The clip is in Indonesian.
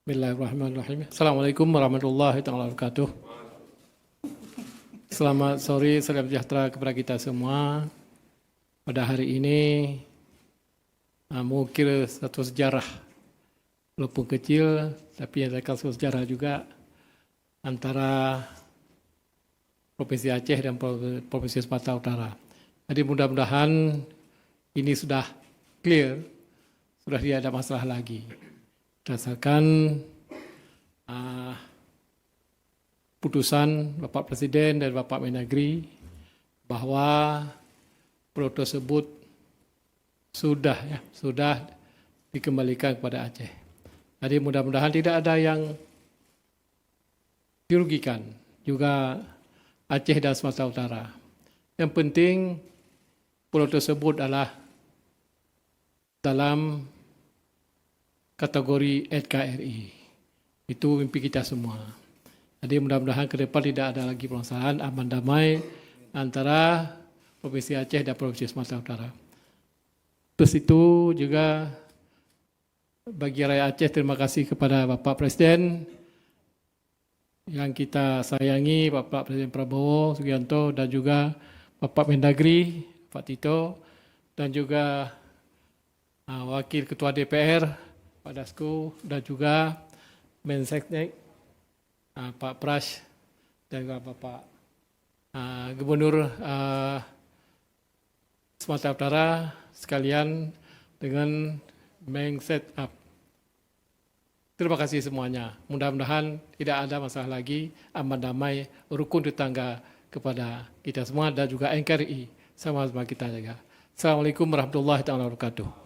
Bismillahirrahmanirrahim. Assalamualaikum warahmatullahi wabarakatuh. Selamat sore, salam sejahtera kepada kita semua. Pada hari ini, mengukir satu sejarah, walaupun kecil, tapi ada satu sejarah juga antara Provinsi Aceh dan Provinsi Sumatera Utara. Jadi mudah-mudahan ini sudah clear, sudah tidak ada masalah lagi. Berdasarkan putusan Bapak Presiden dan Bapak Mendagri bahwa pulau tersebut sudah dikembalikan kepada Aceh. Jadi mudah-mudahan tidak ada yang dirugikan, juga Aceh dan Sumatera Utara. Yang penting pulau tersebut adalah dalam kategori NKRI. Itu mimpi kita semua. Jadi mudah-mudahan ke depan tidak ada lagi permasalahan, aman damai antara Provinsi Aceh dan Provinsi Sumatera Utara. Terus itu juga bagi rakyat Aceh, terima kasih kepada Bapak Presiden yang kita sayangi, Bapak Presiden Prabowo Subianto, dan juga Bapak Mendagri, Pak Tito, dan juga Wakil Ketua DPR, Pak Dasko, dan juga Menseknek, Pak Prash, dan juga Bapak Gubernur Sumatera Utara sekalian dengan Mengsetup. Terima kasih semuanya. Mudah-mudahan tidak ada masalah lagi, aman damai, rukun tetangga kepada kita semua dan juga NKRI sama-sama kita jaga. Assalamualaikum warahmatullahi wabarakatuh.